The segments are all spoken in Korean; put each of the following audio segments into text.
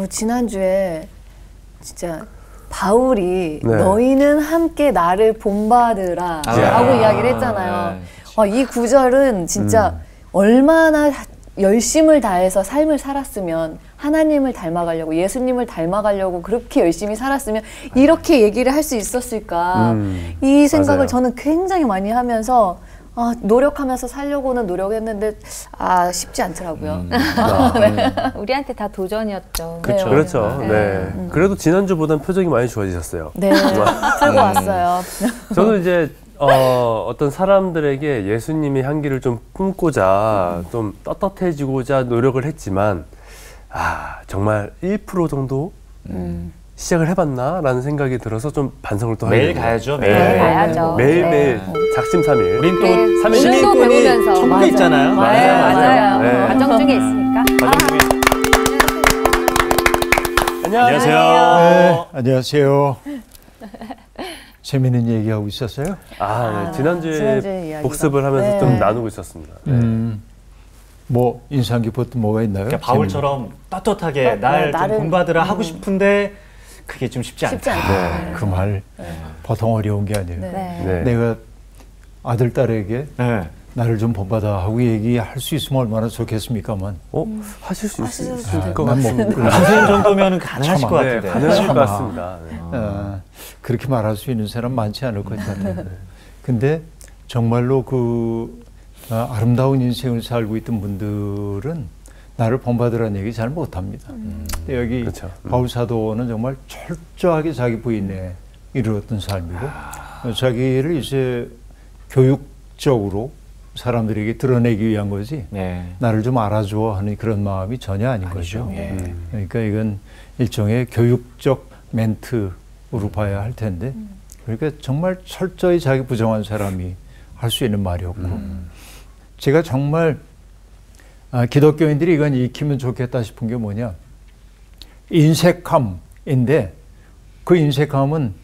지난주에 진짜 바울이 네. 너희는 함께 나를 본받으라 라고 이야기를 했잖아요. 이 구절은 진짜 얼마나 열심을 다해서 삶을 살았으면, 하나님을 닮아가려고, 예수님을 닮아가려고 그렇게 열심히 살았으면 이렇게 얘기를 할 수 있었을까. 이 생각을 맞아요. 저는 굉장히 많이 하면서 노력하면서 살려고는 노력했는데 쉽지 않더라고요. 우리한테 다 도전이었죠. 그렇죠. 네. 그렇죠. 네. 그래도 지난주보다는 표정이 많이 좋아지셨어요. 네, 풀고 왔어요. 저는 이제 어떤 사람들에게 예수님의 향기를 좀 품고자 좀 떳떳해지고자 노력을 했지만 정말 1% 정도 시작을 해봤나? 라는 생각이 들어서 좀 반성을 또 하게 매일 됩니다. 가야죠. 매일 가야죠. 매일매일 작심삼일. 우린 또 네. 시민권이 배우면서. 천국에 있잖아요. 맞아요. 네. 과정 중에 있으니까. 안녕하세요. 네, 안녕하세요. 재미있는 얘기하고 있었어요? 네. 지난주에 이야기가. 복습을 하면서 좀 나누고 있었습니다. 뭐 인상 깊었던 뭐가 있나요? 그러니까 바울처럼 떳떳하게 날 좀 본받으라 하고 싶은데 그게 좀 쉽지 않다. 그 말 보통 어려운 게 아니에요. 네. 내가 아들, 딸에게 네. 나를 좀 본받아 하고 얘기할 수 있으면 얼마나 좋겠습니까만. 하실 수 있을 수 것 난 같습니다. 선생님 정도면 가능하실 것 네, 같은데. 가능하실 것 같습니다. 그렇게 말할 수 있는 사람 많지 않을 것 같아요. 근데 정말로 아름다운 인생을 살고 있던 분들은 나를 본받으라는 얘기 잘 못합니다. 근데 여기 그렇죠. 바울 사도는 정말 철저하게 자기 부인에 이르렀던 삶이고 자기를 이제 교육적으로 사람들에게 드러내기 위한 거지 나를 좀 알아줘 하는 그런 마음이 전혀 아닌 거죠. 그러니까 이건 일종의 교육적 멘트로 봐야 할 텐데 그러니까 정말 철저히 자기 부정한 사람이 할 수 있는 말이었고 제가 정말 기독교인들이 이건 익히면 좋겠다 싶은 게 뭐냐, 인색함인데 그 인색함은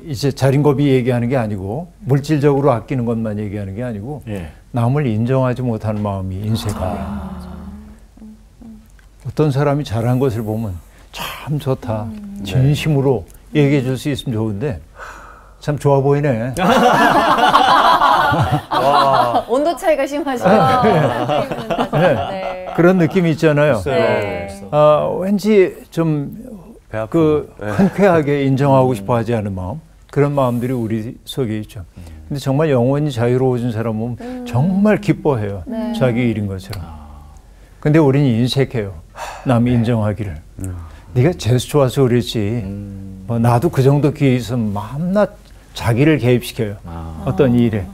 이제 자린고비 얘기하는 게 아니고 물질적으로 아끼는 것만 얘기하는 게 아니고 남을 인정하지 못하는 마음이 인색함이에요. 어떤 사람이 잘한 것을 보면 참 좋다, 진심으로 얘기해 줄 수 있으면 좋은데 참 좋아 보이네. 온도 차이가 심하시죠. 네. 그런 느낌이 있잖아요. 왠지 좀 흔쾌하게 인정하고 싶어 하지 않은 마음, 그런 마음들이 우리 속에 있죠. 근데 정말 영원히 자유로워진 사람은 정말 기뻐해요. 자기 일인 것처럼. 근데 우리는 인색해요. 남이 인정하기를. 네가 재수 좋아서 그랬지. 나도 그 정도 기회 있으면 마음나 자기를 개입시켜요. 어떤 일에.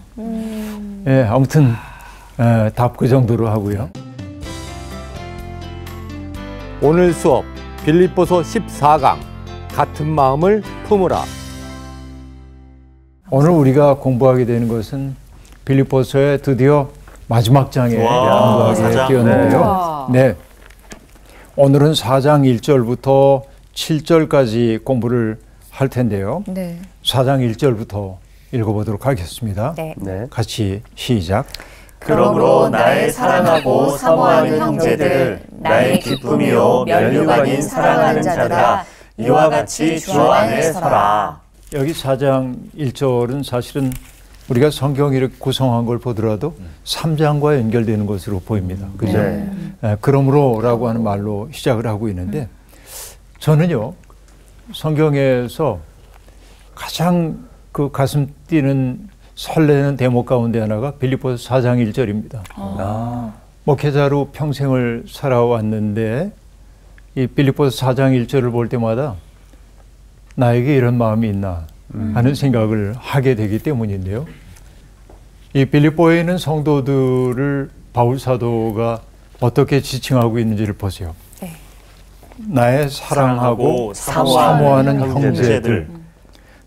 아무튼 답 그 정도로 하고요. 오늘 수업 빌립보서 14강 같은 마음을 품으라. 오늘 우리가 공부하게 되는 것은 빌립보서의 드디어 마지막 장에 공부하게 되었는데요. 네. 오늘은 4장 1절부터 7절까지 공부를 할 텐데요. 4장 1절부터 읽어보도록 하겠습니다. 같이 시작. 그러므로 나의 사랑하고 사모하는 형제들, 나의 기쁨이요 면류가 아닌 사랑하는 자들아, 이와 같이 주 안에 서라. 여기 4장 1절은 사실은 우리가 성경을 구성한 걸 보더라도 3장과 연결되는 것으로 보입니다. 그죠? 그러므로라고 하는 말로 시작을 하고 있는데 저는요, 성경에서 가장 그 가슴 뛰는 설레는 대목 가운데 하나가 빌립보서 4장 1절입니다. 목회자로 평생을 살아왔는데 이 빌립보서 4장 1절을 볼 때마다 나에게 이런 마음이 있나 하는 생각을 하게 되기 때문인데요. 이 빌립보에 있는 성도들을 바울 사도가 어떻게 지칭하고 있는지를 보세요. 나의 사랑하고 사모하는 형제들,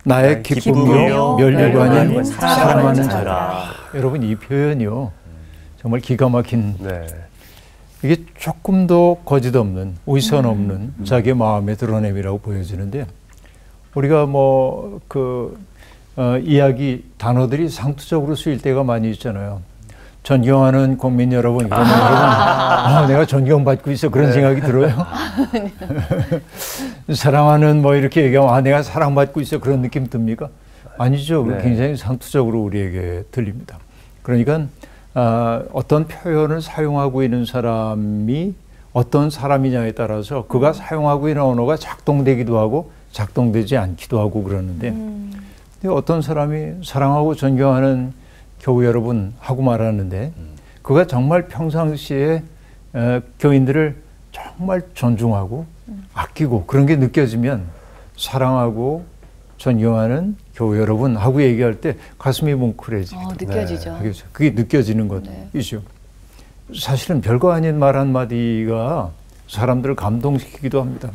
나의 기쁨이요 면류가 아닌 사랑하는 자라. 여러분, 이 표현이요 정말 기가 막힌, 이게 조금 더 거짓 없는, 위선 없는 자기의 마음의 드러냄이라고 보여지는데, 우리가 이야기 단어들이 상투적으로 쓰일 때가 많이 있잖아요. 존경하는 국민 여러분, 여러분, 내가 존경받고 있어 그런 생각이 들어요. 사랑하는 뭐 이렇게 얘기하면 내가 사랑받고 있어 그런 느낌 듭니까? 아니죠. 굉장히 상투적으로 우리에게 들립니다. 그러니까 어떤 표현을 사용하고 있는 사람이 어떤 사람이냐에 따라서 그가 사용하고 있는 언어가 작동되기도 하고 작동되지 않기도 하고 그러는데 근데 어떤 사람이 사랑하고 존경하는 교우 여러분 하고 말하는데 그가 정말 평상시에 교인들을 정말 존중하고 아끼고 그런 게 느껴지면 사랑하고 존경하는 교우 여러분 하고 얘기할 때 가슴이 뭉클해지기도 느껴지죠. 그게 느껴지는 것이죠. 사실은 별거 아닌 말 한마디가 사람들을 감동시키기도 합니다.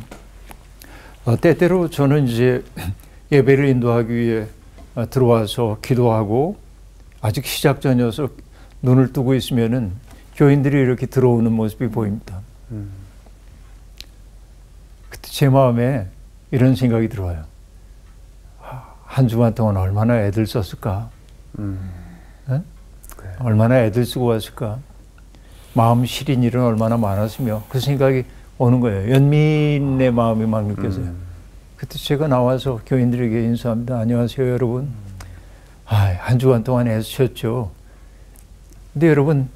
때때로 저는 이제 예배를 인도하기 위해 들어와서 기도하고 아직 시작 전이어서 눈을 뜨고 있으면은 교인들이 이렇게 들어오는 모습이 보입니다. 그때 제 마음에 이런 생각이 들어요. 한 주간 동안 얼마나 애들 썼을까? 얼마나 애들 쓰고 왔을까? 마음 시린 일은 얼마나 많았으며 그 생각이 오는 거예요. 연민의 마음이 막 느껴져요. 그때 제가 나와서 교인들에게 인사합니다. 안녕하세요 여러분. 한 주간 동안 애쓰셨죠. 근데 여러분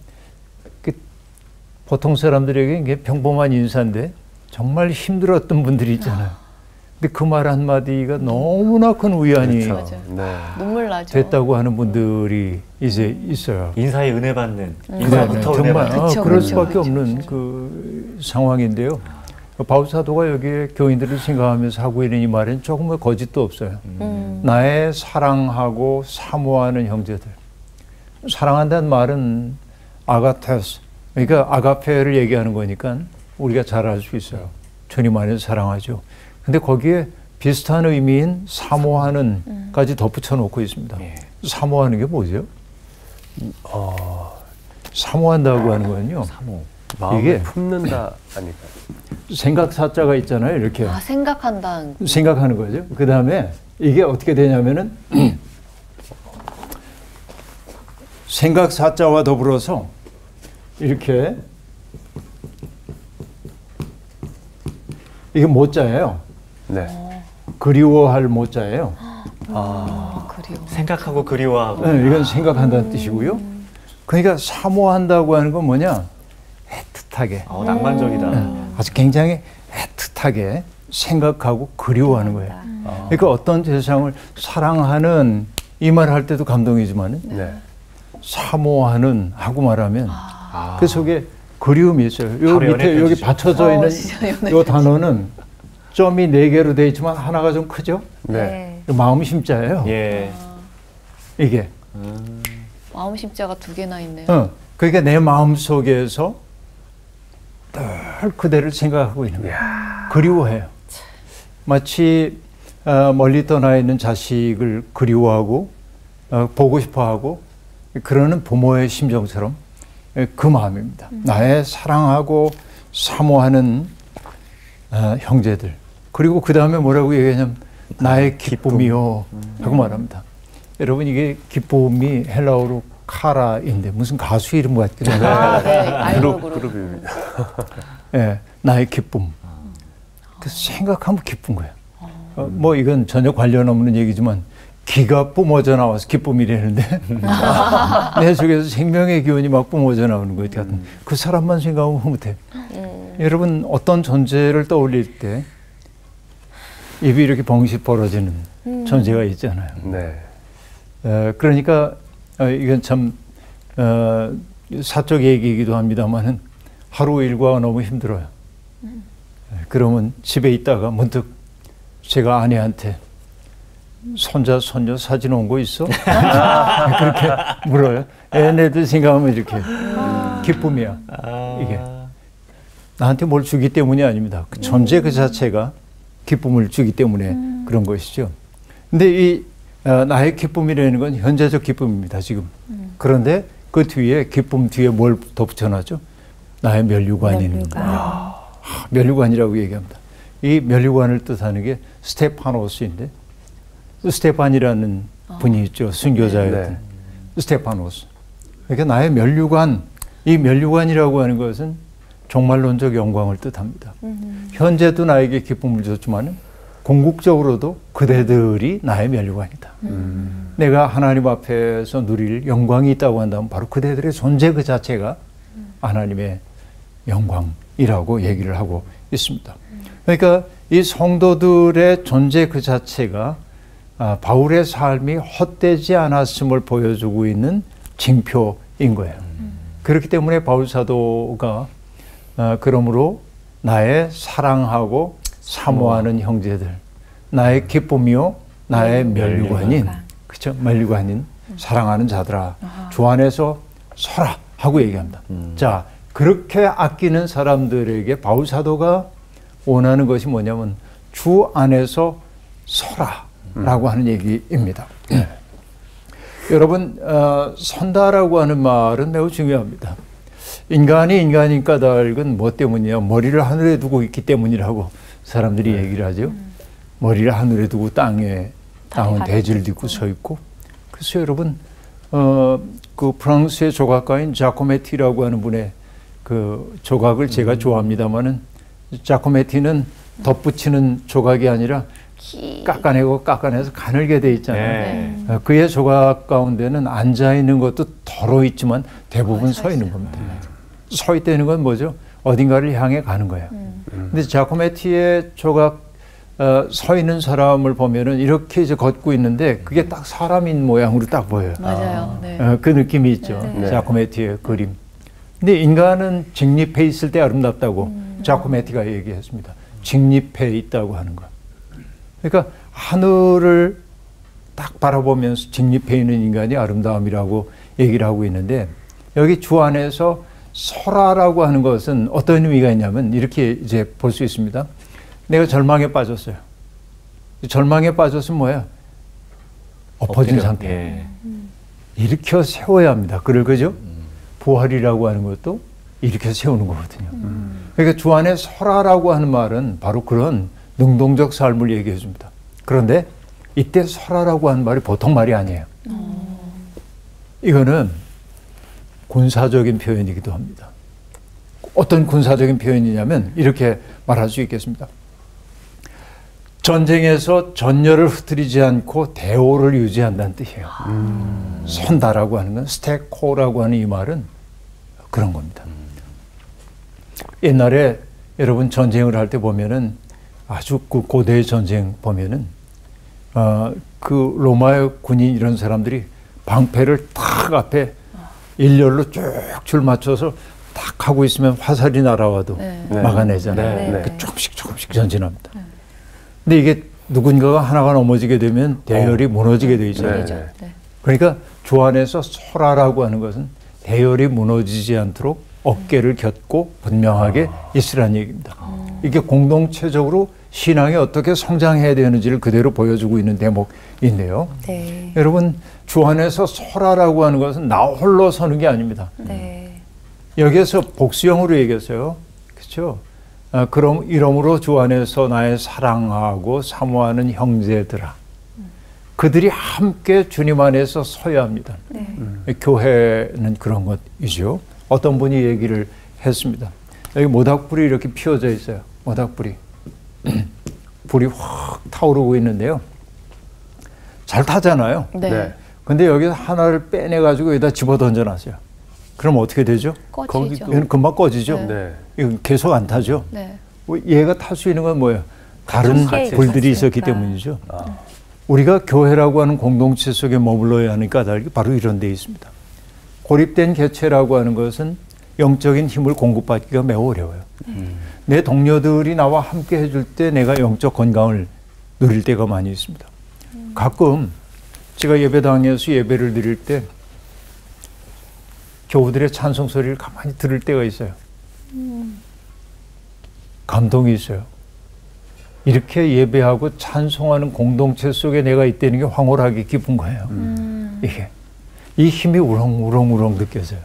보통 사람들에게 이게 평범한 인사인데 정말 힘들었던 분들이 있잖아요. 근데 그 말 한마디가 너무나 큰 위안이 눈물 나죠. 됐다고 하는 분들이 이제 있어요. 인사에 은혜 받는, 인사부터 은혜 받는. 정말 그럴 수밖에 없는 그 상황인데요. 바울 사도가 여기에 교인들을 생각하면서 하고 있는 이 말은 조금의 거짓도 없어요. 나의 사랑하고 사모하는 형제들. 사랑한다는 말은 아가테스, 그러니까 아가페를 얘기하는 거니까 우리가 잘 알 수 있어요. 주님 안에서 사랑하죠. 근데 거기에 비슷한 의미인 사모하는까지 덧붙여 놓고 있습니다. 사모하는 게 뭐죠? 사모한다고 하는 거는요. 마음을 품는다 아닐까요? 생각 사자가 있잖아요. 이렇게. 생각하는 거죠. 그 다음에 이게 어떻게 되냐면은 생각 사자와 더불어서 이렇게 이게 모자예요. 네. 그리워할 모자예요. 그리워. 생각하고 그리워하고. 네, 이건 생각한다는 뜻이고요. 그러니까 사모한다고 하는 건 뭐냐? 애틋하게. 낭만적이다. 아주 굉장히 애틋하게 생각하고 그리워하는 거예요. 그러니까 어떤 대상을 사랑하는 이 말 할 때도 감동이지만 사모하는 하고 말하면 그 속에 그리움이 있어요. 요 밑에 여기 받쳐져 있는 요 단어는 점이 4개로 되어 있지만 하나가 좀 크죠? 마음 심자예요. 이게. 마음 심자가 2개나 있네요. 그러니까 내 마음 속에서 늘 그대를 생각하고 있는 거예요. 그리워해요. 마치 멀리 떠나 있는 자식을 그리워하고 보고 싶어하고 그러는 부모의 심정처럼 그 마음입니다. 나의 사랑하고 사모하는 형제들. 그리고 그 다음에 뭐라고 얘기하냐면 나의 기쁨이요 하고 말합니다. 여러분 이게 기쁨이 헬라어로 카라인데 무슨 가수 이름 같기도 하고 그룹입니다. 나의 기쁨. 그래서 생각하면 기쁜 거예요. 뭐 이건 전혀 관련 없는 얘기지만 기가 뿜어져 나와서 기쁨이라는데 내 속에서 생명의 기운이 막 뿜어져 나오는 거예요. 그 사람만 생각하면 못해. 여러분 어떤 존재를 떠올릴 때 입이 이렇게 벙씩 벌어지는 존재가 있잖아요. 그러니까 이건 참 사적 얘기이기도 합니다만은 하루 일과가 너무 힘들어요. 그러면 집에 있다가 문득 제가 아내한테 손자, 손녀 사진 온 거 있어? 그렇게 물어요. 애네들 생각하면 이렇게 기쁨이야. 이게 나한테 뭘 주기 때문이 아닙니다. 그 존재 그 자체가 기쁨을 주기 때문에 그런 것이죠. 근데 이 나의 기쁨이라는 건 현재적 기쁨입니다. 지금. 그런데 그 뒤에 기쁨 뒤에 뭘 덧붙여놨죠? 나의 면류관인. 면류관이라고 얘기합니다. 이 면류관을 뜻하는 게 스테파노스인데 스테판이라는 분이 있죠. 순교자였던 스테파노스. 그러니까 나의 면류관, 이 면류관이라고 하는 것은 종말론적 영광을 뜻합니다. 현재도 나에게 기쁨을 줬지만 궁극적으로도 그대들이 나의 면류관이다. 내가 하나님 앞에서 누릴 영광이 있다고 한다면 바로 그대들의 존재 그 자체가 하나님의 영광이라고 얘기를 하고 있습니다. 그러니까 이 성도들의 존재 그 자체가 바울의 삶이 헛되지 않았음을 보여주고 있는 징표인 거예요. 그렇기 때문에 바울 사도가 그러므로 나의 사랑하고 사모하는 형제들, 나의 기쁨이요 나의 면류관인, 그렇죠? 면류관인 사랑하는 자들아, 주 안에서 서라 하고 얘기합니다. 자, 그렇게 아끼는 사람들에게 바울 사도가 원하는 것이 뭐냐면 주 안에서 서라라고 하는 얘기입니다. 여러분, 선다라고 하는 말은 매우 중요합니다. 인간이 인간인 까닭은 뭐 때문이냐? 머리를 하늘에 두고 있기 때문이라고 사람들이 얘기를 하죠. 머리를 하늘에 두고 땅은 대지를 딛고 서 있고. 그래서 여러분, 그 프랑스의 조각가인 자코메티라고 하는 분의 그 조각을 제가 좋아합니다만은, 자코메티는 덧붙이는 조각이 아니라 깎아내서 가늘게 돼 있잖아요. 그의 조각 가운데는 앉아 있는 것도 덜어 있지만 대부분 서 있는 겁니다. 서 있다는 건 뭐죠? 어딘가를 향해 가는 거예요. 근데 자코메티의 조각 서 있는 사람을 보면은 이렇게 이제 걷고 있는데 그게 딱 사람인 모양으로 딱 보여요. 맞아요. 네. 그 느낌이 있죠. 자코메티의 그림. 근데 인간은 직립해 있을 때 아름답다고 자코메티가 얘기했습니다. 직립해 있다고 하는 거. 그러니까 하늘을 딱 바라보면서 직립해 있는 인간이 아름다움이라고 얘기를 하고 있는데, 여기 주 안에서 서라라고 하는 것은 어떤 의미가 있냐면 이렇게 이제 볼 수 있습니다. 내가 절망에 빠졌어요. 절망에 빠졌으면 뭐야? 엎어진 상태. 일으켜 세워야 합니다. 그죠? 부활이라고 하는 것도 일으켜 세우는 거거든요. 그러니까 주 안에 서라라고 하는 말은 바로 그런 능동적 삶을 얘기해 줍니다. 그런데 이때 서라라고 하는 말이 보통 말이 아니에요. 이거는 군사적인 표현이기도 합니다. 어떤 군사적인 표현이냐면 이렇게 말할 수 있겠습니다. 전쟁에서 전열을 흩뜨리지 않고 대오를 유지한다는 뜻이에요. 선다라고 하는 건, 스테코라고 하는 이 말은 그런 겁니다. 옛날에 여러분 전쟁을 할 때 보면은 아주 그 고대의 전쟁 보면은 그 로마의 군인 이런 사람들이 방패를 탁 앞에 일렬로 쭉 줄 맞춰서 탁 하고 있으면 화살이 날아와도 막아내잖아요. 조금씩 전진합니다. 근데 이게 누군가가 하나가 넘어지게 되면 대열이 무너지게 되어 있잖아요. 그러니까 주 안에서 서라라고 하는 것은 대열이 무너지지 않도록 어깨를 겹고 분명하게 있으라는 얘기입니다. 이게 공동체적으로 신앙이 어떻게 성장해야 되는지를 그대로 보여주고 있는 대목인데요. 여러분, 주 안에서 서라라고 하는 것은 나 홀로 서는 게 아닙니다. 여기에서 복수형으로 얘기했어요. 그렇죠? 그럼 이러므로 주 안에서 나의 사랑하고 사모하는 형제들아, 그들이 함께 주님 안에서 서야 합니다. 교회는 그런 것이죠. 어떤 분이 얘기를 했습니다. 여기 모닥불이 이렇게 피어져 있어요. 모닥불이. 불이 확 타오르고 있는데요. 잘 타잖아요. 근데 여기서 하나를 빼내가지고 여기다 집어 던져놨어요. 그럼 어떻게 되죠? 꺼지죠. 얘는 금방 꺼지죠. 이건 계속 안 타죠. 얘가 탈 수 있는 건 뭐예요? 다른 불들이 있었기 때문이죠. 우리가 교회라고 하는 공동체 속에 머물러야 하는 까닭이 바로 이런 데 있습니다. 고립된 개체라고 하는 것은 영적인 힘을 공급받기가 매우 어려워요. 내 동료들이 나와 함께 해줄 때 내가 영적 건강을 누릴 때가 많이 있습니다. 가끔 제가 예배당에서 예배를 드릴 때 교우들의 찬송 소리를 가만히 들을 때가 있어요. 감동이 있어요. 이렇게 예배하고 찬송하는 공동체 속에 내가 있다는 게 황홀하게 기쁜 거예요. 이게 이 힘이 우렁우렁 느껴져요.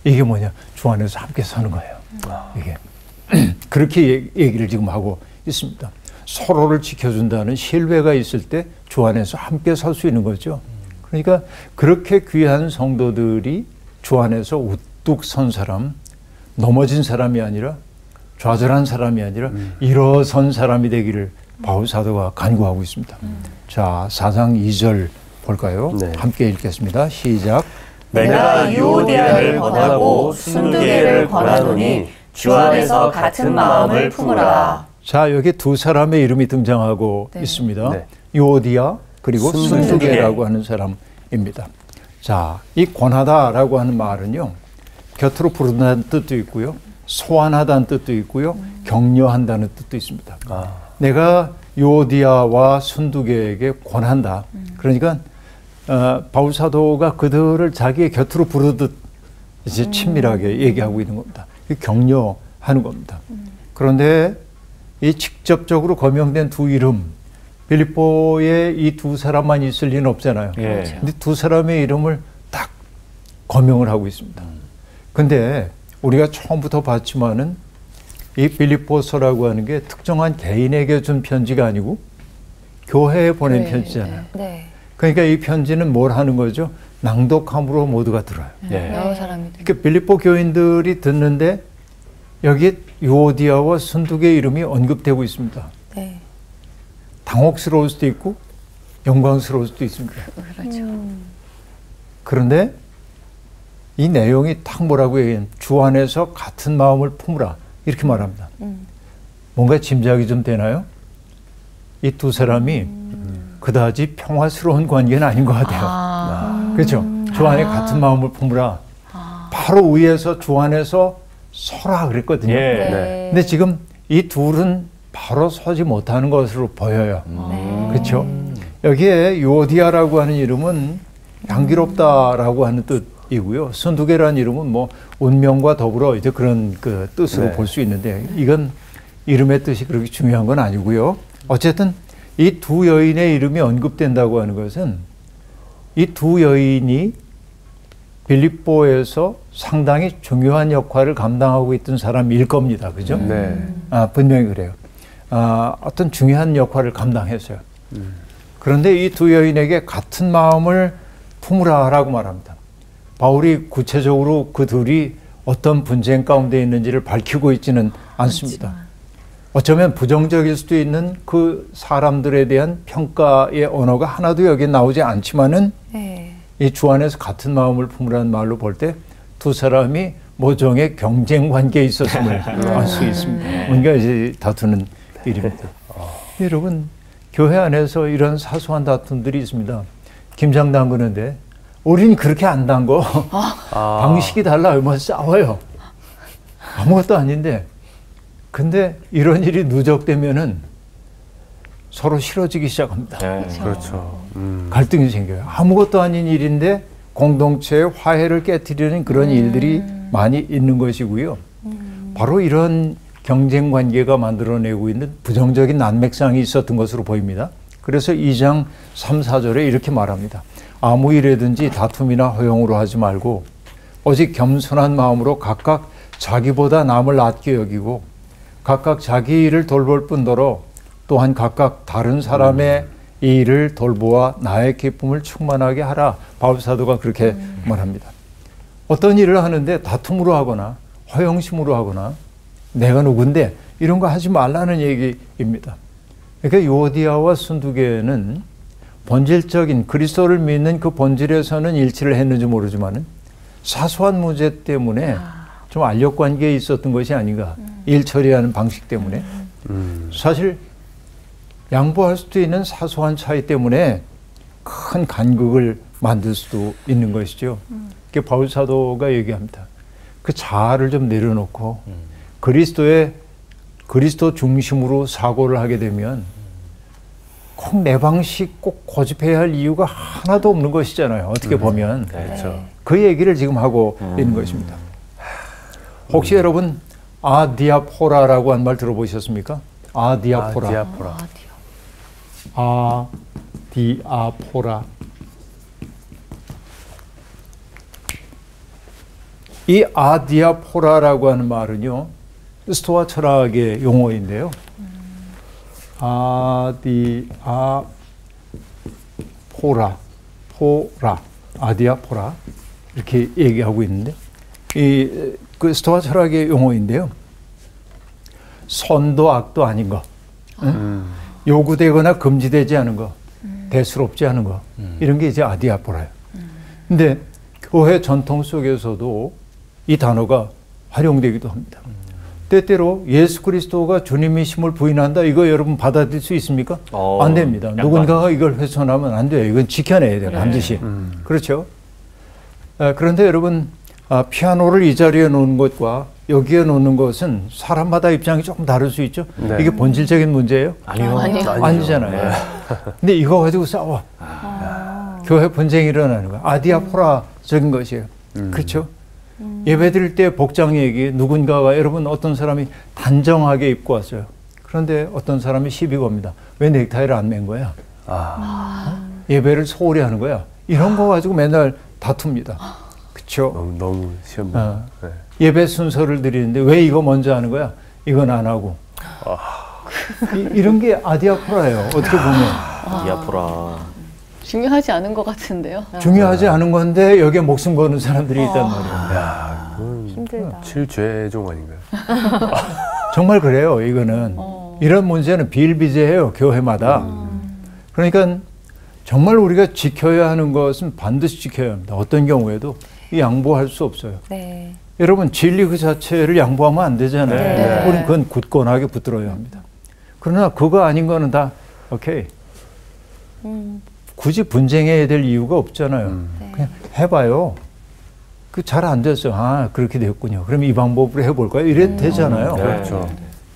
이게 뭐냐? 주 안에서 함께 서는 거예요. 이게 그렇게 얘기를 지금 하고 있습니다. 서로를 지켜준다는 신뢰가 있을 때 주 안에서 함께 설 수 있는 거죠. 그러니까 그렇게 귀한 성도들이 주 안에서 우뚝 선 사람, 넘어진 사람이 아니라 좌절한 사람이 아니라 일어선 사람이 되기를 바울 사도가 간구하고 있습니다. 자, 4장 2절 볼까요? 네. 함께 읽겠습니다. 시작. 내가 유오디아를 권하고 순두개를 권하노니 주 안에서 같은 마음을 품으라. 자, 여기 두 사람의 이름이 등장하고 있습니다. 네. 유오디아 그리고 순두개라고 하는 사람입니다. 자, 이 권하다라고 하는 말은요, 곁으로 부른다는 뜻도 있고요, 소환하다는 뜻도 있고요, 격려한다는 뜻도 있습니다. 내가 유오디아와 순두개에게 권한다. 그러니까 바울 사도가 그들을 자기의 곁으로 부르듯 이제 친밀하게 얘기하고 있는 겁니다. 격려하는 겁니다. 그런데 이 직접적으로 거명된 두 이름, 빌립보에 이 두 사람만 있을 리는 없잖아요. 예. 근데 두 사람의 이름을 딱 거명을 하고 있습니다. 근데 우리가 처음부터 봤지만은 이 빌립보서라고 하는 게 특정한 개인에게 준 편지가 아니고 교회에 보낸 편지잖아요. 네. 그러니까 이 편지는 뭘 하는 거죠? 낭독함으로 모두가 들어요. 여러 사람이. 그러니까 빌립보 교인들이 듣는데 여기에 유오디아와 순두개의 이름이 언급되고 있습니다. 네. 당혹스러울 수도 있고 영광스러울 수도 있습니다. 그렇죠. 그런데 이 내용이 딱 뭐라고 얘기하면 주 안에서 같은 마음을 품으라 이렇게 말합니다. 뭔가 짐작이 좀 되나요? 이 두 사람이 그다지 평화스러운 관계는 아닌 것 같아요. 그렇죠? 주 안에 같은 마음을 품으라. 바로 위에서 주 안에서 서라 그랬거든요. 예. 네. 근데 지금 이 둘은 바로 서지 못하는 것으로 보여요. 그렇죠? 여기에 유오디아라고 하는 이름은 향기롭다라고 하는 뜻이고요. 순두개라는 이름은 뭐 운명과 더불어 이제 그런 그 뜻으로 볼 수 있는데 이건 이름의 뜻이 그렇게 중요한 건 아니고요. 어쨌든 이 두 여인의 이름이 언급된다고 하는 것은 이 두 여인이 빌립보에서 상당히 중요한 역할을 감당하고 있던 사람일 겁니다. 그죠? 네. 분명히 그래요. 어떤 중요한 역할을 감당했어요. 그런데 이 두 여인에게 같은 마음을 품으라라고 말합니다. 바울이 구체적으로 그 둘이 어떤 분쟁 가운데 있는지를 밝히고 있지는 않습니다. 어쩌면 부정적일 수도 있는 그 사람들에 대한 평가의 언어가 하나도 여기 나오지 않지만은 이 주 안에서 같은 마음을 품으라는 말로 볼 때 두 사람이 모종의 경쟁 관계에 있었음을 알 수 있습니다. 뭔가 이제 다투는 일입니다. 여러분, 교회 안에서 이런 사소한 다툼들이 있습니다. 김장 담그는데 우린 그렇게 안 담궈. 방식이 달라요. 뭐 싸워요. 아무것도 아닌데. 근데 이런 일이 누적되면은 서로 싫어지기 시작합니다. 그렇죠. 갈등이 생겨요. 아무것도 아닌 일인데 공동체의 화해를 깨트리는 그런 일들이 많이 있는 것이고요. 바로 이런 경쟁 관계가 만들어내고 있는 부정적인 난맥상이 있었던 것으로 보입니다. 그래서 2장 3, 4절에 이렇게 말합니다. 아무 일에든지 다툼이나 허용으로 하지 말고 오직 겸손한 마음으로 각각 자기보다 남을 낮게 여기고 각각 자기 일을 돌볼 뿐더러 또한 각각 다른 사람의 이 일을 돌보아 나의 기쁨을 충만하게 하라. 바울 사도가 그렇게 말합니다. 어떤 일을 하는데 다툼으로 하거나 허영심으로 하거나 내가 누군데 이런 거 하지 말라는 얘기입니다. 그러니까 유오디아와 순두개는 본질적인 그리스도를 믿는 그 본질에서는 일치를 했는지 모르지만 사소한 문제 때문에 좀 알력 관계에 있었던 것이 아닌가. 일 처리하는 방식 때문에. 사실 양보할 수도 있는 사소한 차이 때문에 큰 간극을 만들 수도 있는 것이죠. 그게 바울 사도가 얘기합니다. 그 자아를 좀 내려놓고 그리스도 중심으로 사고를 하게 되면 꼭 내 방식 꼭 고집해야 할 이유가 하나도 없는 것이잖아요. 어떻게 보면. 그렇죠. 그 얘기를 지금 하고 있는 것입니다. 혹시 여러분 아디아포라라고 한 말 들어보셨습니까? 아디아포라. 아디아포라. 이 아디아포라라고 하는 말은요, 스토아 철학의 용어인데요. 아디아포라, 아디아포라. 이렇게 얘기하고 있는데 그 스토아 철학의 용어인데요. 선도 악도 아닌 거, 요구되거나 금지되지 않은 거, 대수롭지 않은 거, 이런 게 이제 아디아포라예요. 근데 교회 전통 속에서도 이 단어가 활용되기도 합니다. 때때로 예수 그리스도가 주님이심을 부인한다, 이거 여러분 받아들일 수 있습니까? 안 됩니다. 누군가가 이걸 훼손하면 안 돼요. 이건 지켜내야 돼요, 반드시. 그렇죠? 그런데 여러분, 피아노를 이 자리에 놓는 것과 여기에 놓는 것은 사람마다 입장이 조금 다를 수 있죠. 네. 이게 본질적인 문제예요? 아니요. 아니잖아요. 네. 근데 이거 가지고 싸워. 교회 분쟁이 일어나는 거야. 아디아포라적인 것이에요. 그렇죠? 예배 드릴 때 복장 얘기, 누군가가, 여러분 어떤 사람이 단정하게 입고 왔어요. 그런데 어떤 사람이 시비 겁니다. 왜 넥타이를 안 맨 거야? 예배를 소홀히 하는 거야. 이런 거 가지고 맨날 다툽니다. 그렇죠? 너무 시험. 네. 예배 순서를 드리는데 왜 이거 먼저 하는 거야? 이건 안 하고. 이런 게 아디아포라예요. 어떻게 보면. 아디아포라. 중요하지 않은 것 같은데요. 중요하지 않은 건데 여기에 목숨 거는 사람들이 있단 말이에요. 야, 힘들다. 7죄종 아닌가요? 정말 그래요. 이거는 이런 문제는 비일비재해요. 교회마다. 그러니까 정말 우리가 지켜야 하는 것은 반드시 지켜야 합니다. 어떤 경우에도 양보할 수 없어요. 네. 여러분, 진리 그 자체를 양보하면 안 되잖아요. 네. 우리는 그건 굳건하게 붙들어야 합니다. 그러나 그거 아닌 거는 다 오케이. 굳이 분쟁해야 될 이유가 없잖아요. 그냥 해봐요. 그 잘 안 됐어요. 아, 그렇게 됐군요. 그럼 이 방법으로 해볼까요? 이래도 되잖아요. 그렇죠.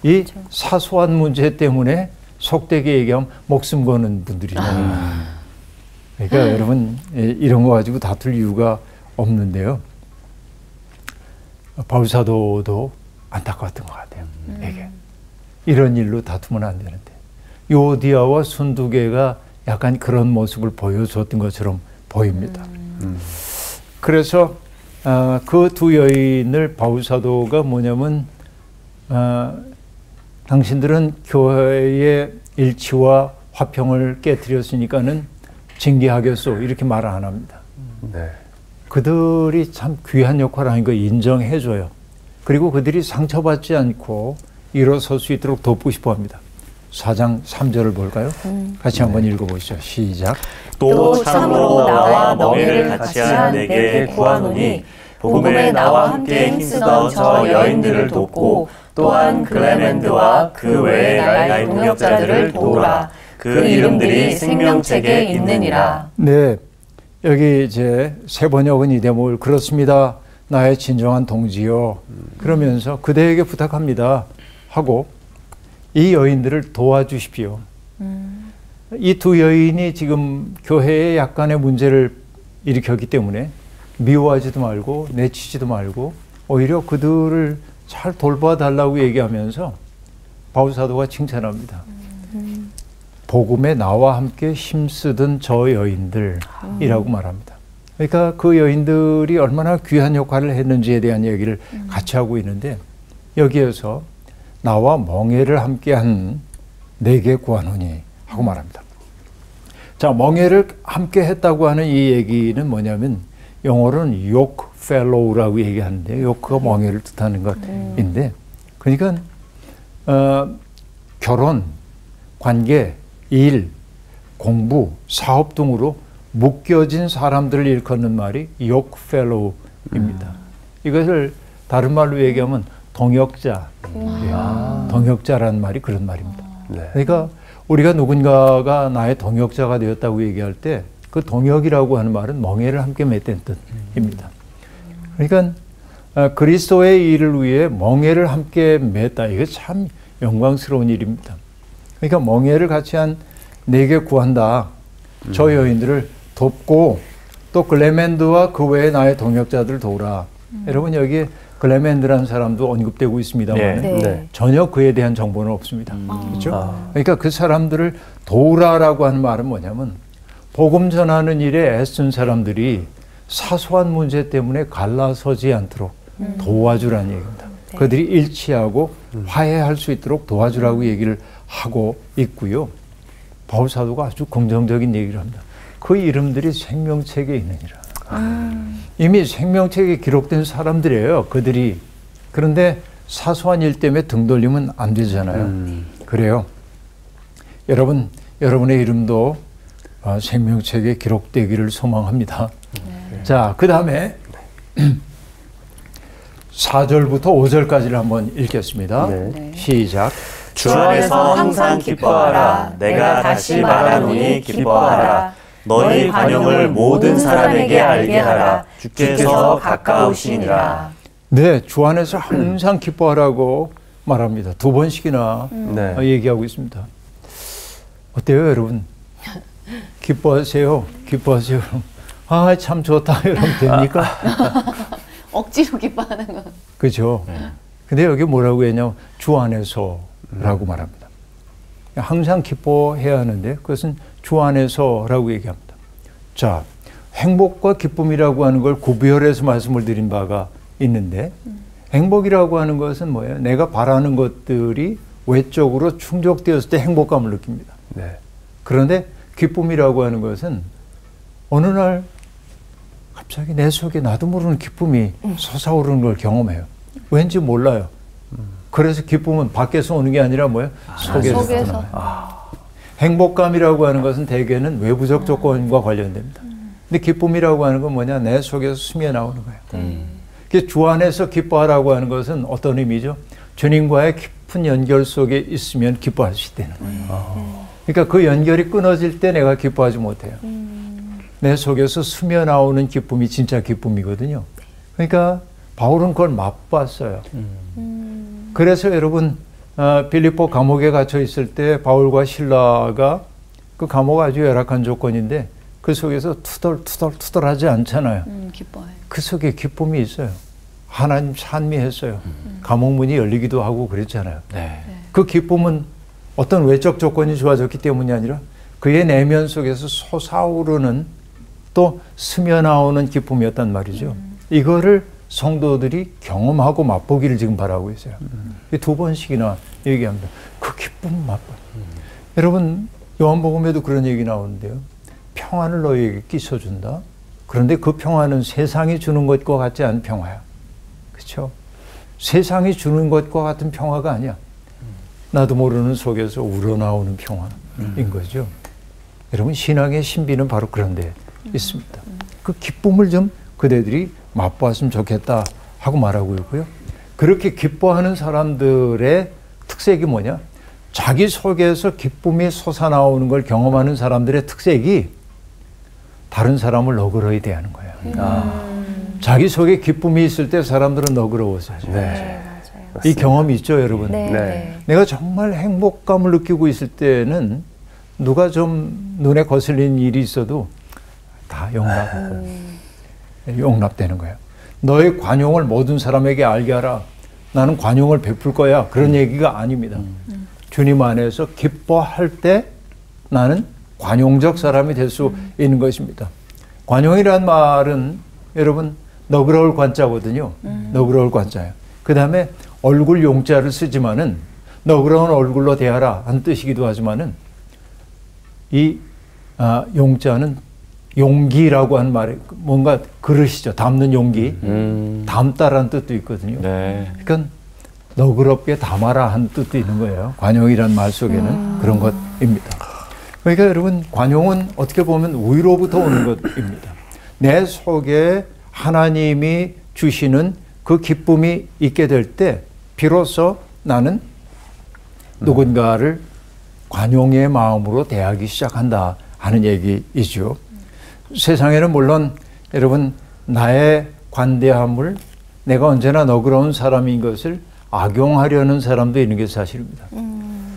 이 사소한 문제 때문에 속되게 얘기하면 목숨 거는 분들이잖아요. 그러니까 여러분, 이런 거 가지고 다툴 이유가 없는데요. 바울사도도 안타까웠던 것 같아요. 이게 이런 일로 다투면 안 되는데, 요디아와 순두개가 약간 그런 모습을 보여줬던 것처럼 보입니다. 그래서 그 두 여인을 바울사도가 뭐냐면, 당신들은 교회의 일치와 화평을 깨뜨렸으니까는 징계하겠소, 이렇게 말을 안 합니다. 네. 그들이 참 귀한 역할을 하는 거 인정해줘요. 그리고 그들이 상처받지 않고 일어설 수 있도록 돕고 싶어 합니다. 4장 3절을 볼까요? 같이 한번 읽어보시죠. 시작. 또 참으로 나와 멍에를 같이 한 내게 구하노니 복음에 나와 함께 힘쓰던 저 여인들을 돕고 또한 클레멘드와 그 외의 나의 동역자들을 도우라. 그 이름들이 생명책에 있느니라. 네, 여기 이제 새 번역은 이 대목을 그렇습니다. 나의 진정한 동지요. 그러면서 그대에게 부탁합니다 하고 이 여인들을 도와주십시오. 이 두 여인이 지금 교회에 약간의 문제를 일으켰기 때문에 미워하지도 말고 내치지도 말고 오히려 그들을 잘 돌봐달라고 얘기하면서 바울사도가 칭찬합니다. 복음에 나와 함께 힘쓰던 저 여인들이라고 말합니다. 그러니까 그 여인들이 얼마나 귀한 역할을 했는지에 대한 얘기를 같이 하고 있는데, 여기에서 나와 멍에를 함께한 내게 구하노니 하고 말합니다. 자, 멍에를 함께 했다고 하는 이 얘기는 뭐냐면 영어로는 yoke fellow라고 얘기하는데, yoke가 멍에를 뜻하는 것인데, 그러니까 결혼, 관계, 일, 공부, 사업 등으로 묶여진 사람들을 일컫는 말이 yoke fellow입니다. 이것을 다른 말로 얘기하면 동역자, 동역자라는 말이 그런 말입니다. 네. 그러니까 우리가 누군가가 나의 동역자가 되었다고 얘기할 때 그 동역이라고 하는 말은 멍에를 함께 맺는 뜻입니다. 그러니까 그리스도의 일을 위해 멍에를 함께 맺다. 이게 참 영광스러운 일입니다. 그러니까 멍에를 같이 한 내게 구한다. 저 여인들을 돕고 또 클레멘드와 그 외에 나의 동역자들을 도우라. 여러분, 여기에 클레멘드라는 사람도 언급되고 있습니다만 네. 전혀 그에 대한 정보는 없습니다. 그렇죠? 그러니까 그 사람들을 도우라라고 하는 말은 뭐냐면, 복음 전하는 일에 애쓴 사람들이 사소한 문제 때문에 갈라서지 않도록 도와주라는 얘기입니다. 네. 그들이 일치하고 화해할 수 있도록 도와주라고 얘기를 하고 있고요. 바울 사도가 아주 긍정적인 얘기를 합니다. 그 이름들이 생명책에 있느니라. 이미 생명책에 기록된 사람들이에요. 그들이. 그런데 사소한 일 때문에 등 돌리면 안 되잖아요. 그래요. 여러분, 여러분의 이름도 생명책에 기록되기를 소망합니다. 네. 자, 그 다음에 4절부터 5절까지를 한번 읽겠습니다. 네. 시작. 주 안에서 항상 기뻐하라. 내가 다시 말하노니 기뻐하라. 너희 관용을 모든 사람에게 알게 하라. 주께서 가까우시니라. 네, 주 안에서 항상 기뻐하라고 말합니다. 2번씩이나 얘기하고 있습니다. 어때요, 여러분? 기뻐하세요. 기뻐하세요. 아, 참 좋다. 여러분 됩니까? 억지로 기뻐하는 거. 그렇죠. 근데 여기 뭐라고 했냐면 주 안에서라고 말합니다. 항상 기뻐해야 하는데 그것은 주 안에서라고 얘기합니다. 자, 행복과 기쁨이라고 하는 걸 구별해서 말씀을 드린 바가 있는데 행복이라고 하는 것은 뭐예요? 내가 바라는 것들이 외적으로 충족되었을 때 행복감을 느낍니다. 네. 그런데 기쁨이라고 하는 것은 어느 날 갑자기 내 속에 나도 모르는 기쁨이 솟아오르는 걸 경험해요. 왠지 몰라요. 그래서 기쁨은 밖에서 오는 게 아니라 뭐예요? 속에서. 행복감이라고 하는 것은 대개는 외부적 조건과 관련됩니다. 근데 기쁨이라고 하는 건 뭐냐? 내 속에서 스며 나오는 거예요. 주 안에서 기뻐하라고 하는 것은 어떤 의미죠? 주님과의 깊은 연결 속에 있으면 기뻐할 수 있다는 거예요. 그러니까 그 연결이 끊어질 때 내가 기뻐하지 못해요. 내 속에서 스며 나오는 기쁨이 진짜 기쁨이거든요. 그러니까 바울은 그걸 맛봤어요. 그래서 여러분 빌립보 감옥에 갇혀 있을 때 바울과 실라가 그 감옥 아주 열악한 조건인데 그 속에서 투덜투덜하지 않잖아요. 기뻐해요. 그 속에 기쁨이 있어요. 하나님 찬미했어요. 감옥 문이 열리기도 하고 그랬잖아요. 네. 그 기쁨은 어떤 외적 조건이 좋아졌기 때문이 아니라 그의 내면 속에서 솟아오르는 또 스며 나오는 기쁨이었단 말이죠. 이거를 성도들이 경험하고 맛보기를 지금 바라고 있어요. 2번씩이나 얘기합니다. 그 기쁨 맛봐. 여러분 요한복음에도 그런 얘기 나오는데요. 평안을 너희에게 끼쳐준다. 그런데 그 평안은 세상이 주는 것과 같지 않은 평화야. 그렇죠? 세상이 주는 것과 같은 평화가 아니야. 나도 모르는 속에서 우러나오는 평화인 거죠. 여러분 신앙의 신비는 바로 그런 데 있습니다. 그 기쁨을 좀 그대들이 맛보았으면 좋겠다 하고 말하고 있고요. 그렇게 기뻐하는 사람들의 특색이 뭐냐? 자기 속에서 기쁨이 솟아나오는 걸 경험하는 사람들의 특색이 다른 사람을 너그러이 대하는 거예요. 자기 속에 기쁨이 있을 때 사람들은 너그러워져요. 네. 이 경험이 있죠, 여러분? 네. 내가 정말 행복감을 느끼고 있을 때는 누가 좀 눈에 거슬리는 일이 있어도 다 용납되는 거예요. 너의 관용을 모든 사람에게 알게 하라. 나는 관용을 베풀 거야. 그런 얘기가 아닙니다. 주님 안에서 기뻐할 때 나는 관용적 사람이 될 수 있는 것입니다. 관용이란 말은 여러분 너그러울 관자거든요. 너그러울 관자예요. 그 다음에 얼굴 용자를 쓰지만은 너그러운 얼굴로 대하라 하는 뜻이기도 하지만은 이 용자는 용기라고 하는 말에 뭔가 그릇이죠. 담는 용기. 담다라는 뜻도 있거든요. 네. 그러니까 너그럽게 담아라 하는 뜻도 있는 거예요. 관용이란 말 속에는 그런 것입니다. 그러니까 여러분 관용은 어떻게 보면 위로부터 오는 것입니다. 내 속에 하나님이 주시는 그 기쁨이 있게 될 때 비로소 나는 누군가를 관용의 마음으로 대하기 시작한다 하는 얘기이죠. 세상에는 물론 여러분 나의 관대함을 내가 언제나 너그러운 사람인 것을 악용하려는 사람도 있는 게 사실입니다.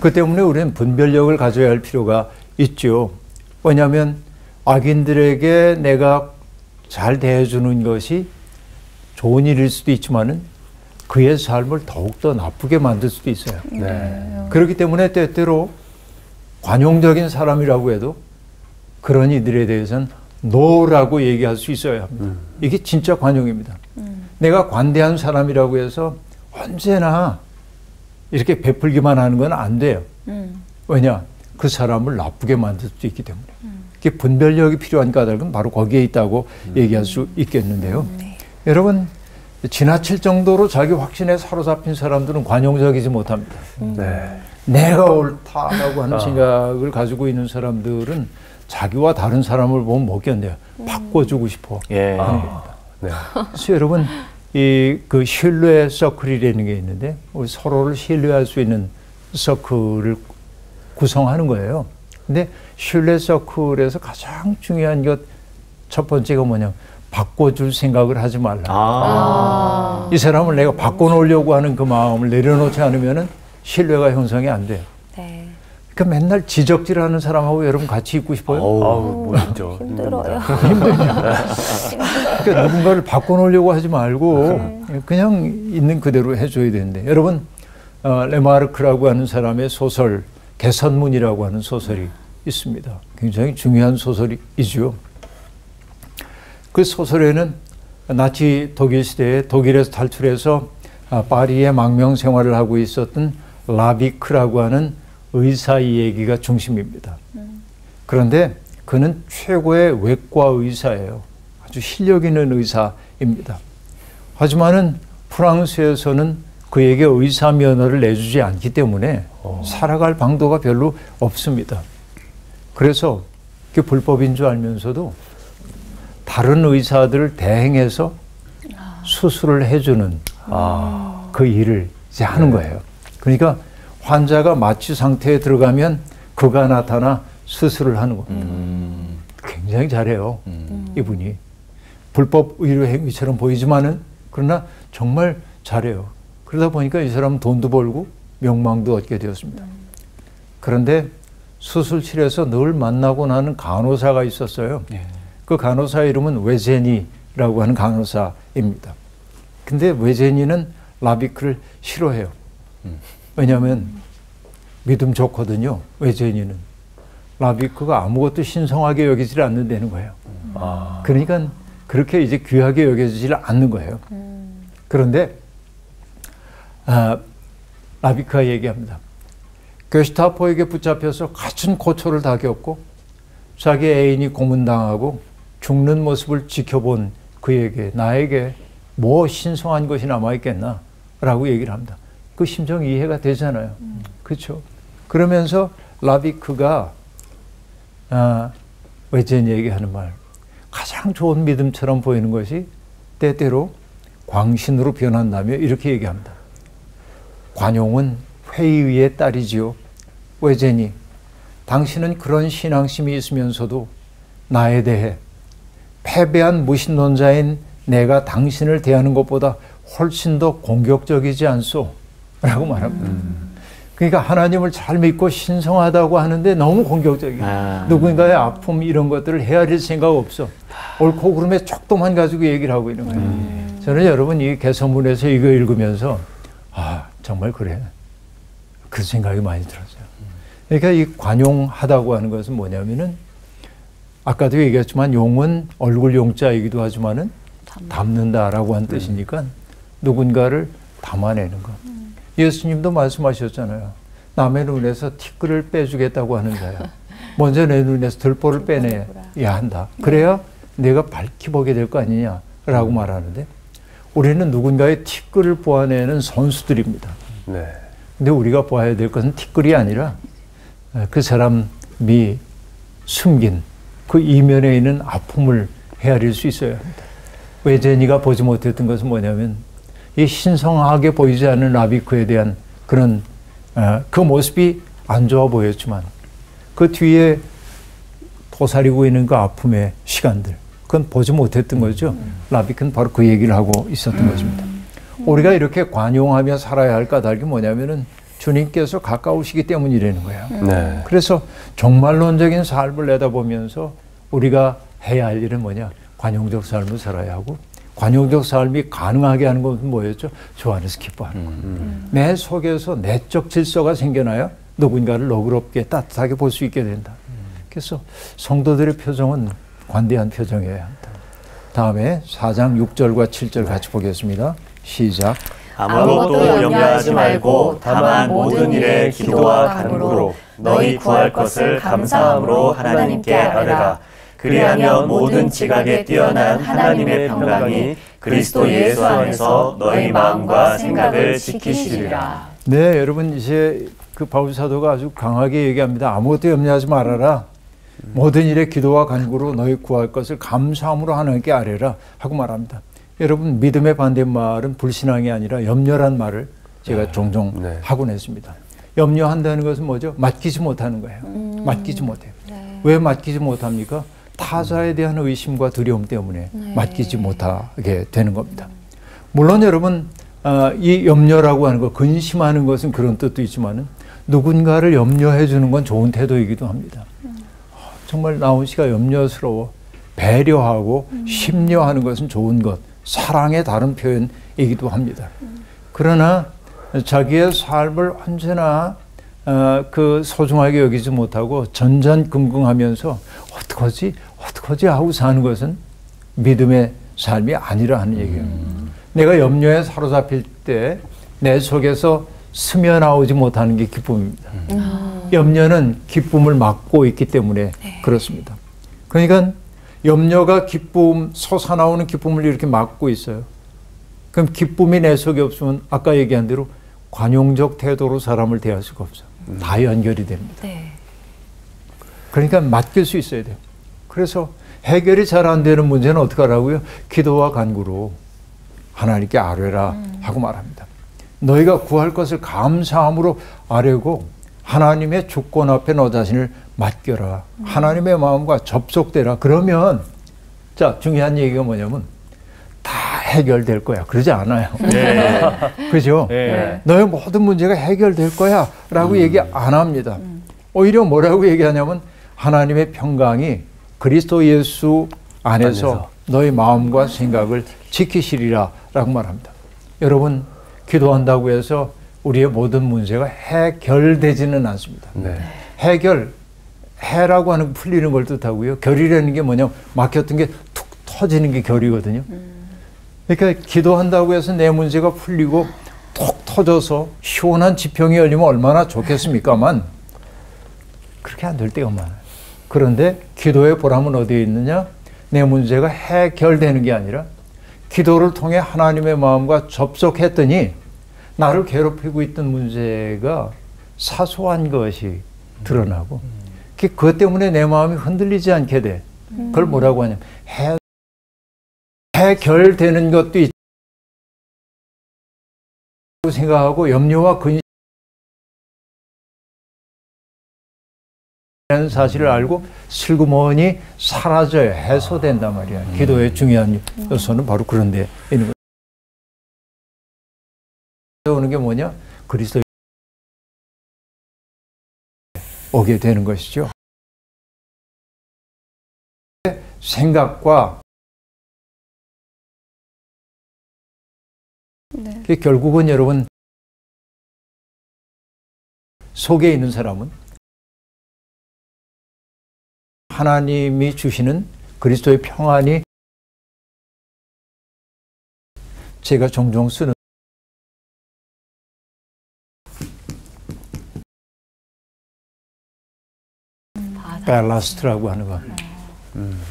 그 때문에 우리는 분별력을 가져야 할 필요가 있죠. 왜냐하면 악인들에게 내가 잘 대해주는 것이 좋은 일일 수도 있지만은 그의 삶을 더욱더 나쁘게 만들 수도 있어요. 네. 그렇기 때문에 때때로 관용적인 사람이라고 해도 그런 이들에 대해서는 노라고 얘기할 수 있어야 합니다. 이게 진짜 관용입니다. 내가 관대한 사람이라고 해서 언제나 이렇게 베풀기만 하는 건 안 돼요. 왜냐? 그 사람을 나쁘게 만들 수도 있기 때문에 그게 분별력이 필요한 까닭은 바로 거기에 있다고 얘기할 수 있겠는데요. 여러분 지나칠 정도로 자기 확신에 사로잡힌 사람들은 관용적이지 못합니다. 내가 옳다라고 하는 생각을 가지고 있는 사람들은 자기와 다른 사람을 보면 못 견뎌요. 바꿔주고 싶어 하는 겁니다. 그래서 여러분 그 신뢰 서클이라는 게 있는데 우리 서로를 신뢰할 수 있는 서클을 구성하는 거예요. 근데 신뢰 서클에서 가장 중요한 것 첫 번째가 뭐냐? 바꿔줄 생각을 하지 말라. 이 사람을 내가 바꿔놓으려고 하는 그 마음을 내려놓지 않으면은 신뢰가 형성이 안 돼요. 그러니까 맨날 지적질하는 사람하고 여러분 같이 있고 싶어요? 뭐죠? 힘들어요. 그러니까 누군가를 바꿔놓으려고 하지 말고 그냥 있는 그대로 해줘야 되는데 여러분 레마르크라고 하는 사람의 소설 개선문이라고 하는 소설이 있습니다. 굉장히 중요한 소설이죠. 그 소설에는 나치 독일 시대에 독일에서 탈출해서 파리에 망명 생활을 하고 있었던 라비크라고 하는 의사의 얘기가 중심입니다. 그런데 그는 최고의 외과 의사예요. 아주 실력 있는 의사입니다. 하지만은 프랑스에서는 그에게 의사 면허를 내주지 않기 때문에 살아갈 방도가 별로 없습니다. 그래서 그게 불법인 줄 알면서도 다른 의사들을 대행해서 수술을 해주는 그 일을 이제 하는 거예요. 그러니까 환자가 마취 상태에 들어가면 그가 나타나 수술을 하는 겁니다. 굉장히 잘해요. 이분이. 불법 의료 행위처럼 보이지만은 그러나 정말 잘해요. 그러다 보니까 이 사람은 돈도 벌고 명망도 얻게 되었습니다. 그런데 수술실에서 늘 만나고 나는 간호사가 있었어요. 그 간호사 이름은 외제니라고 하는 간호사입니다. 근데 외제니는 라비크를 싫어해요. 왜냐하면 믿음 좋거든요. 외제니는. 라비크가 아무것도 신성하게 여기질 않는다는 거예요. 그러니까 그렇게 이제 귀하게 여겨지질 않는 거예요. 그런데 라비크가 얘기합니다. 게슈타포에게 붙잡혀서 갖은 고초를 다 겪고 자기 애인이 고문당하고 죽는 모습을 지켜본 그에게 나에게 뭐 신성한 것이 남아있겠나 라고 얘기를 합니다. 그 심정 이해가 되잖아요. 그렇죠? 그러면서 라비크가 외제니에게 하는 말 가장 좋은 믿음처럼 보이는 것이 때때로 광신으로 변한다며 이렇게 얘기합니다. 관용은 회의의 딸이지요. 외제니, 당신은 그런 신앙심이 있으면서도 나에 대해 패배한 무신론자인 내가 당신을 대하는 것보다 훨씬 더 공격적이지 않소? 라고 말합니다. 그러니까 하나님을 잘 믿고 신성하다고 하는데 너무 공격적이에요. 누군가의 아픔 이런 것들을 헤아릴 생각 없어. 옳고 그름의 척도만 가지고 얘기를 하고 있는 거예요. 저는 여러분 이 개선문에서 이거 읽으면서 정말 그래. 그 생각이 많이 들었어요. 그러니까 이 관용하다고 하는 것은 뭐냐면은 아까도 얘기했지만 용은 얼굴 용자이기도 하지만은 담는다라고 한 뜻이니까 누군가를 담아내는 것. 예수님도 말씀하셨잖아요. 남의 눈에서 티끌을 빼주겠다고 하는 자야. 먼저 내 눈에서 들보를 빼내야 한다. 그래야 내가 밝히 보게 될 거 아니냐라고 말하는데 우리는 누군가의 티끌을 보아내는 선수들입니다. 근데 우리가 보아야 될 것은 티끌이 아니라 그 사람이 숨긴 그 이면에 있는 아픔을 헤아릴 수 있어야 합니다. 외제니가 보지 못했던 것은 뭐냐면 이 신성하게 보이지 않는 라비크에 대한 그런 그 모습이 안 좋아 보였지만 그 뒤에 도사리고 있는 그 아픔의 시간들 그건 보지 못했던 거죠. 라비크는 바로 그 얘기를 하고 있었던 것입니다. 우리가 이렇게 관용하며 살아야 할 까닭이 뭐냐면은 주님께서 가까우시기 때문이라는 거예요. 그래서 종말론적인 삶을 내다보면서 우리가 해야 할 일은 뭐냐? 관용적 삶을 살아야 하고 관용적 삶이 가능하게 하는 것은 뭐였죠? 주 안에서 기뻐하는 것. 내 속에서 내적 질서가 생겨나야 누군가를 너그럽게 따뜻하게 볼 수 있게 된다. 그래서 성도들의 표정은 관대한 표정이어야 합니다. 다음에 4장 6절과 7절 같이 보겠습니다. 시작. 아무것도 염려하지 말고 다만 모든 일에 기도와 간구로 너희 구할 것을 감사함으로 하나님께 아뢰라. 그리하면 모든 지각에 뛰어난 하나님의 평강이 그리스도 예수 안에서 너희 마음과 생각을 지키시리라. 네, 여러분 이제 그 바울 사도가 아주 강하게 얘기합니다. 아무것도 염려하지 말아라. 모든 일에 기도와 간구로 너희 구할 것을 감사함으로 하나님께 아뢰라 하고 말합니다. 여러분 믿음의 반대말은 불신앙이 아니라 염려란 말을 제가 종종 하곤 했습니다. 염려한다는 것은 뭐죠? 맡기지 못하는 거예요. 맡기지 못해요. 왜 맡기지 못합니까? 타자에 대한 의심과 두려움 때문에 맡기지 못하게 되는 겁니다. 물론 여러분 이 염려라고 하는 것, 근심하는 것은 그런 뜻도 있지만 누군가를 염려해 주는 건 좋은 태도이기도 합니다. 정말 나온 씨가 염려스러워 배려하고 심려하는 것은 좋은 것, 사랑의 다른 표현이기도 합니다. 그러나 자기의 삶을 언제나 그 소중하게 여기지 못하고 전전긍긍하면서 어떡하지 하고 사는 것은 믿음의 삶이 아니라 하는 얘기예요. 내가 염려에 사로잡힐 때 내 속에서 스며나오지 못하는 게 기쁨입니다. 염려는 기쁨을 막고 있기 때문에 그렇습니다. 그러니까 염려가 기쁨, 솟아나오는 기쁨을 이렇게 막고 있어요. 그럼 기쁨이 내 속에 없으면 아까 얘기한 대로 관용적 태도로 사람을 대할 수가 없어요. 다 연결이 됩니다. 그러니까 맡길 수 있어야 돼요. 그래서 해결이 잘 안 되는 문제는 어떻게 하라고요? 기도와 간구로 하나님께 아뢰라 하고 말합니다. 너희가 구할 것을 감사함으로 아뢰고 하나님의 주권 앞에 너 자신을 맡겨라. 하나님의 마음과 접속되라. 그러면 자, 중요한 얘기가 뭐냐면 다 해결될 거야. 그러지 않아요. 그죠? 너의 모든 문제가 해결될 거야 라고 얘기 안 합니다. 오히려 뭐라고 얘기하냐면 하나님의 평강이 그리스도 예수 안에서 너의 마음과 생각을 지키시리라 라고 말합니다. 여러분 기도한다고 해서 우리의 모든 문제가 해결되지는 않습니다. 해라고 하는 풀리는 걸 뜻하고요. 결이라는 게 뭐냐면 막혔던 게 툭 터지는 게 결이거든요. 그러니까 기도한다고 해서 내 문제가 풀리고 톡 터져서 시원한 지평이 열리면 얼마나 좋겠습니까만 그렇게 안 될 때가 많아요. 그런데 기도의 보람은 어디에 있느냐? 내 문제가 해결되는 게 아니라 기도를 통해 하나님의 마음과 접속했더니 나를 괴롭히고 있던 문제가 사소한 것이 드러나고 그것 때문에 내 마음이 흔들리지 않게 돼. 그걸 뭐라고 하냐면 해결되는 것도 있다고 생각하고 염려와 근심이라는 사실을 알고 슬그머니 사라져요. 해소된단 말이야. 기도의 중요한 요소는 바로 그런 데 있는 거예요. 오는 게 뭐냐? 그리스도 오게 되는 것이죠. 생각과 결국은 여러분 속에 있는 사람은 하나님이 주시는 그리스도의 평안이 제가 종종 쓰는 밸라스트라고 하는 거.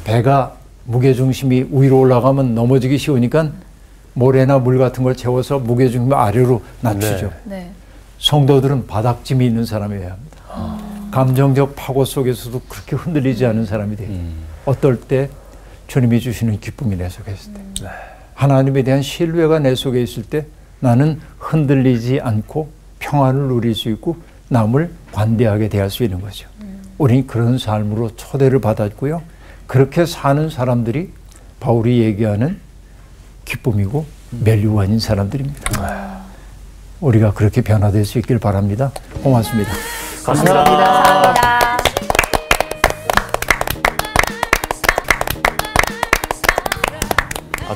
배가 무게중심이 위로 올라가면 넘어지기 쉬우니까 모래나 물 같은 걸 채워서 무게중심을 아래로 낮추죠. 성도들은 바닥짐이 있는 사람이어야 합니다. 감정적 파고 속에서도 그렇게 흔들리지 않은 사람이 돼요. 어떨 때 주님이 주시는 기쁨이 내 속에 있을 때 하나님에 대한 신뢰가 내 속에 있을 때 나는 흔들리지 않고 평안을 누릴 수 있고 남을 관대하게 대할 수 있는 거죠. 우리는 그런 삶으로 초대를 받았고요. 그렇게 사는 사람들이 바울이 얘기하는 기쁨이고 멜리완인 사람들입니다. 우리가 그렇게 변화될 수 있길 바랍니다. 고맙습니다. 감사합니다.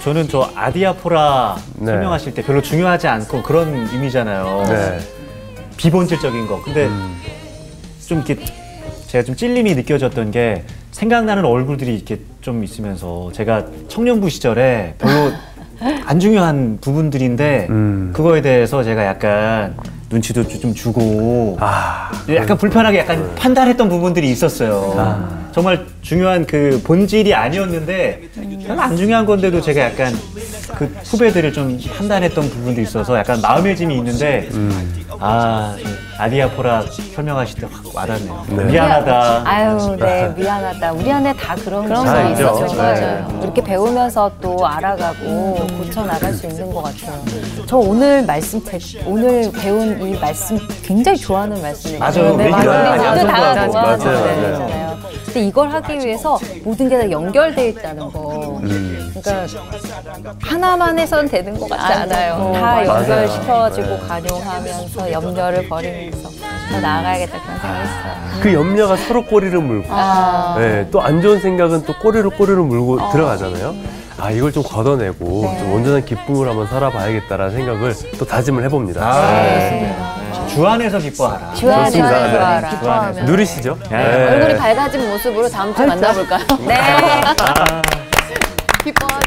저는 저 아디아포라 설명하실 때 별로 중요하지 않고 그런 의미잖아요. 비본질적인 거. 근데 좀 이렇게 제가 좀 찔림이 느껴졌던 게 생각나는 얼굴들이 이렇게 좀 있으면서 제가 청년부 시절에 별로 안 중요한 부분들인데 그거에 대해서 제가 약간 눈치도 좀 주고 약간 불편하게 약간 판단했던 부분들이 있었어요. 정말 중요한 그 본질이 아니었는데 별로 안 중요한 건데도 제가 약간 그 후배들을 좀 판단했던 부분도 있어서 약간 마음의 짐이 있는데 아디아포라 설명하실 때 확 와닿네요. 네. 미안하다. 아유, 네, 미안하다. 우리 안에 다 그런 거 있었죠. 맞아요. 이렇게 배우면서 또 알아가고 고쳐 나갈 수 있는 것 같아요. 저 오늘 오늘 배운 이 말씀 굉장히 좋아하는 말씀이에요. 맞아요. 네, 얘기를 맞아요. 많이 모두 다 맞아요. 좋아하는 맞아요. 말씀이잖아요. 근데 이걸 하기 위해서 모든 게 다 연결되어 있다는 거. 그러니까 하나만 해선 되는 것 같지 않아요. 다 연결시켜지고 관용하면서 염려를 버리면서 더 나아가야겠다 그런 생각했어요. 그 염려가 서로 꼬리를 물고 네, 또 안 좋은 생각은 또 꼬리를 물고 들어가잖아요. 이걸 좀 걷어내고 좀 온전한 기쁨을 한번 살아봐야겠다라는 생각을 또 다짐을 해봅니다. 주 안에서 기뻐하라. 주 안에서 기뻐하라. 기뻐하면. 누리시죠? 얼굴이 밝아진 모습으로 다음 주에 만나볼까요? 네. 기뻐하면.